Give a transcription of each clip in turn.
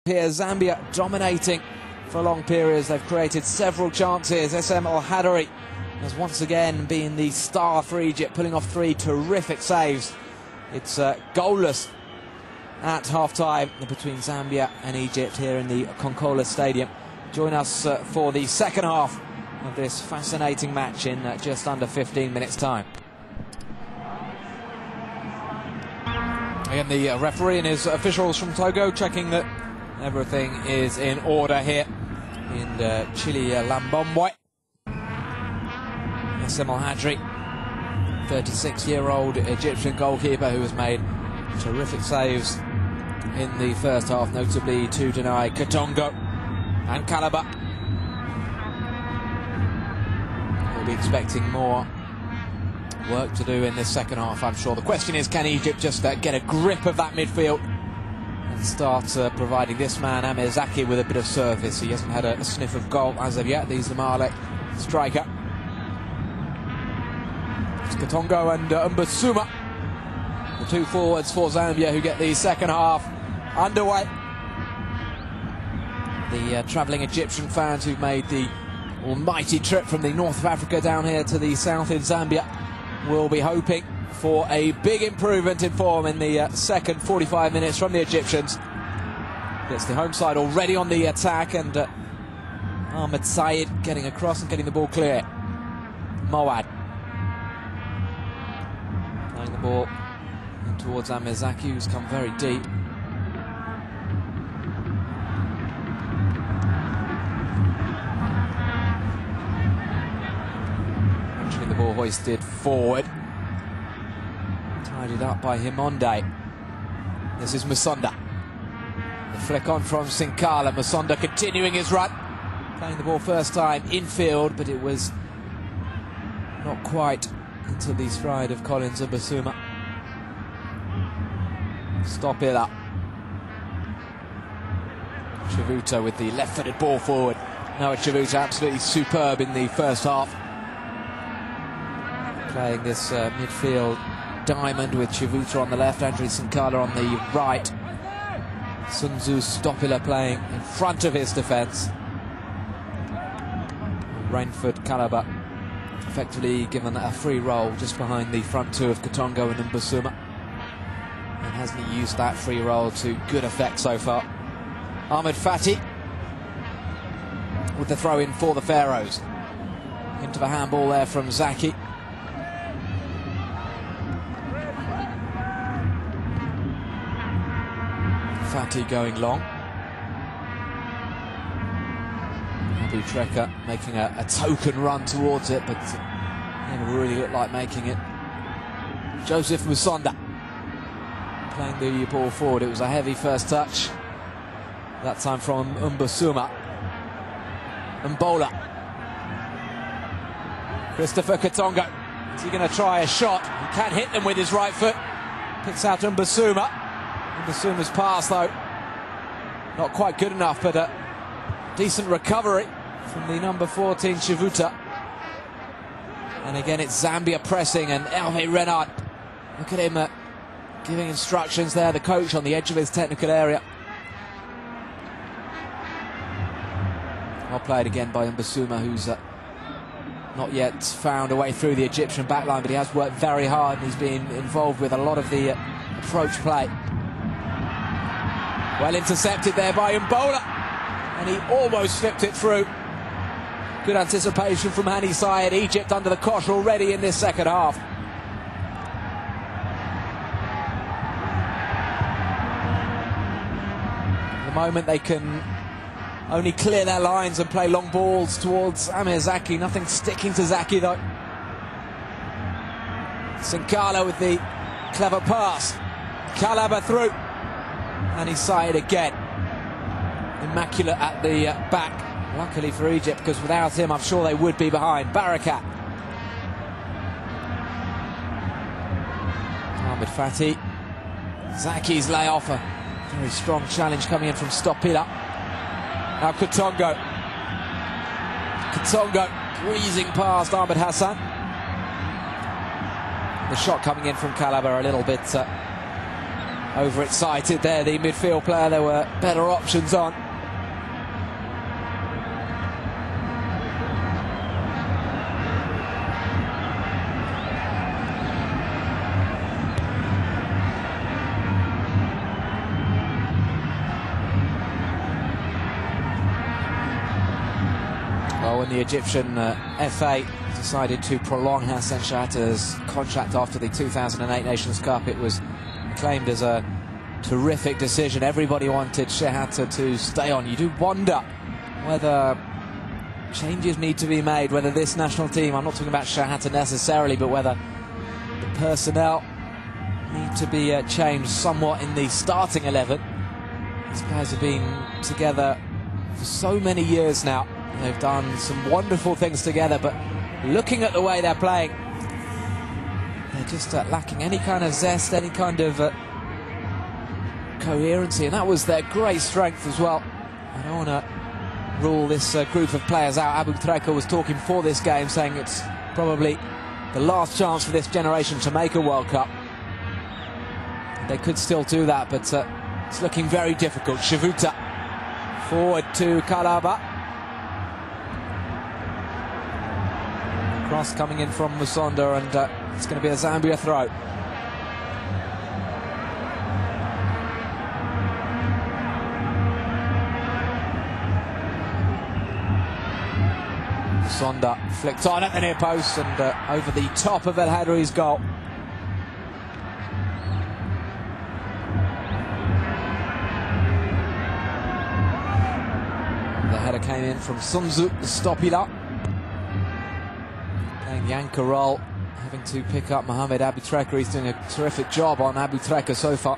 Here, Zambia dominating for long periods. They've created several chances. SM Al-Hadari has once again been the star for Egypt, pulling off three terrific saves. It's goalless at half-time between Zambia and Egypt here in the Konkola Stadium. Join us for the second half of this fascinating match in just under 15 minutes' time. Again, the referee and his officials from Togo checking that everything is in order here in Chile Lambombwe. SM Al-Hadari, 36-year-old Egyptian goalkeeper who has made terrific saves in the first half, notably to deny Katongo and Calabar. We'll be expecting more work to do in this second half, I'm sure. The question is, can Egypt just get a grip of that midfield and start providing this man, Amir Zaki, with a bit of service? He hasn't had a sniff of goal as of yet, the Zamalek striker. It's Katongo and Mbasuma, the two forwards for Zambia, who get the second half underway. The travelling Egyptian fans who've made the almighty trip from the north of Africa down here to the south in Zambia will be hoping for a big improvement in form in the second 45 minutes from the Egyptians. It's the home side already on the attack, and Ahmed Said getting across and getting the ball clear. Moad playing the ball in towards Amir Zaki, who's come very deep. Actually, the ball hoisted forward. Tidied up by Himonde. This is Musonda. The flick on from Sinkala. Musonda continuing his run. Playing the ball first time infield, but it was not quite into the stride of Collins Mbasuma. Stop it up. Chivuta with the left-footed ball forward. Now Chivuta absolutely superb in the first half. Playing this midfield diamond with Chivuta on the left, Andrew Sinkala on the right. Sunzu Stopila playing in front of his defence. Rainford Calabar effectively given a free roll just behind the front two of Katongo and Mbasuma, and hasn't he used that free roll to good effect so far. Ahmed Fati with the throw in for the Pharaohs. Into the handball there from Zaki. Fati going long. Abu Treka making a token run towards it, but didn't really look like making it. Joseph Musonda playing the ball forward. It was a heavy first touch, that time from Mbasuma. Mbola. Christopher Katongo. Is he going to try a shot? He can hit them with his right foot. Picks out Mbasuma. Mbasuma's pass, though, not quite good enough, but a decent recovery from the number 14, Chivuta. And again, it's Zambia pressing, and Hervé Renard, look at him giving instructions there, the coach on the edge of his technical area. Well played again by Mbasuma, who's not yet found a way through the Egyptian backline, but he has worked very hard, and he's been involved with a lot of the approach play. Well intercepted there by Mbola, and he almost slipped it through. Good anticipation from Hani Syed. Egypt under the cosh already in this second half. At the moment they can only clear their lines and play long balls towards Amir Zaki. Nothing sticking to Zaki, though. Sinkala with the clever pass. Calabar through. And he's Syed again. Immaculate at the back. Luckily for Egypt, because without him, I'm sure they would be behind. Barakat. Ahmed Fati. Zaki's layoff. A very strong challenge coming in from Stopila. Now Katongo. Katongo breezing past Ahmed Hassan. The shot coming in from Calabar a little bit overexcited there, the midfield player. There were better options on. Well, when the Egyptian FA decided to prolong Hassan Shahata's contract after the 2008 Nations Cup, it was claimed as a terrific decision. Everybody wanted Shahata to stay on. You do wonder whether changes need to be made, whether this national team, I'm not talking about Shahata necessarily, but whether the personnel need to be changed somewhat in the starting 11. These players have been together for so many years now. They've done some wonderful things together, but looking at the way they're playing, they're just lacking any kind of zest, any kind of coherency, and that was their great strength as well. I don't want to rule this group of players out. Abu Treka was talking before this game, saying it's probably the last chance for this generation to make a World Cup. They could still do that, but it's looking very difficult. Chivuta forward to Kalaba. Cross coming in from Musonda, and it's going to be a Zambia throw. Musonda flicked on at the near post and over the top of El Hadri's goal. The header came in from Sunzu Stopila. Playing the anchor role, having to pick up Mohamed Abu Treka. He's doing a terrific job on Abu Treka so far.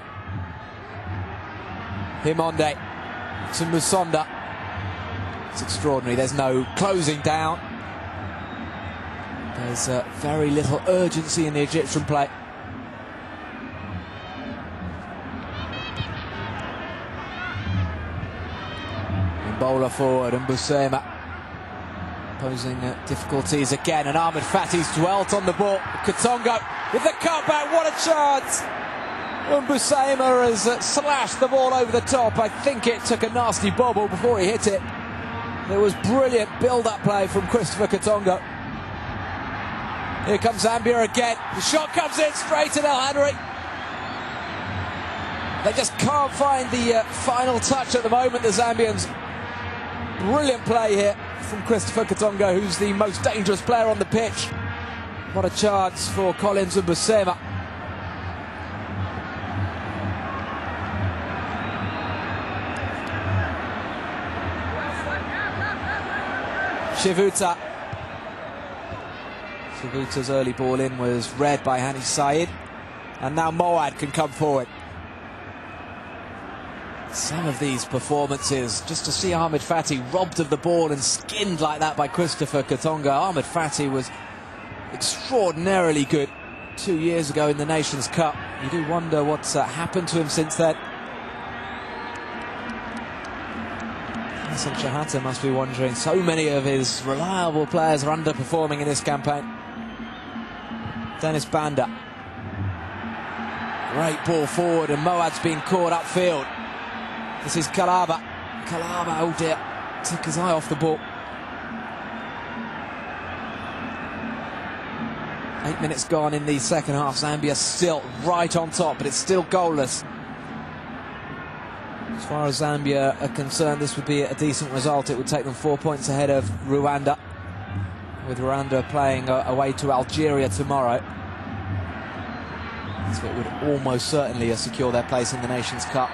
Himonde to Musonda. It's extraordinary. There's no closing down. There's very little urgency in the Egyptian play. Mbola forward and Busema posing difficulties again, and Ahmed Fatty's dwelt on the ball. Katongo with the cutback, what a chance! Busema has slashed the ball over the top. I think it took a nasty bobble before he hit it. There was brilliant build-up play from Christopher Katongo. Here comes Zambia again. The shot comes in straight at El Hadri. They just can't find the final touch at the moment, the Zambians. Brilliant play here from Christopher Katongo, who's the most dangerous player on the pitch. What a chance for Collins and Busema. Chivuta. Chivuta's early ball in was read by Hani Said, and now Moad can come forward. Some of these performances, just to see Ahmed Fatty robbed of the ball and skinned like that by Christopher Katongo. Ahmed Fatty was extraordinarily good 2 years ago in the Nations Cup. You do wonder what's happened to him since then. Hassan Shahata must be wondering. So many of his reliable players are underperforming in this campaign. Dennis Banda. Great ball forward, and Moad's been caught upfield. This is Kalaba. Kalaba, oh dear, took his eye off the ball. 8 minutes gone in the second half. Zambia still right on top, but it's still goalless. As far as Zambia are concerned, this would be a decent result. It would take them 4 points ahead of Rwanda, with Rwanda playing away to Algeria tomorrow. So it would almost certainly secure their place in the Nations Cup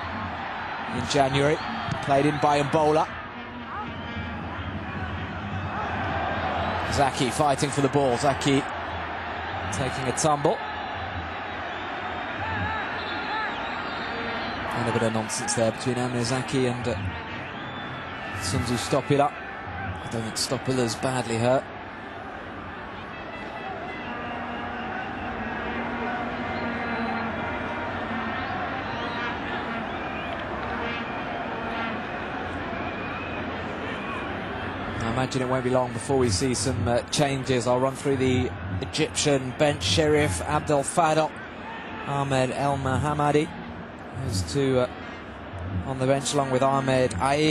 in January. Played in by Mbola. Zaki fighting for the ball. Zaki taking a tumble. And a bit of nonsense there between Amir Zaki and Sunzu Stopila. I don't think Stopila's badly hurt. I imagine it won't be long before we see some changes. I'll run through the Egyptian bench. Sherif Abdel Fadel, Ahmed El Mahamadi, Those two on the bench along with Ahmed Ayer.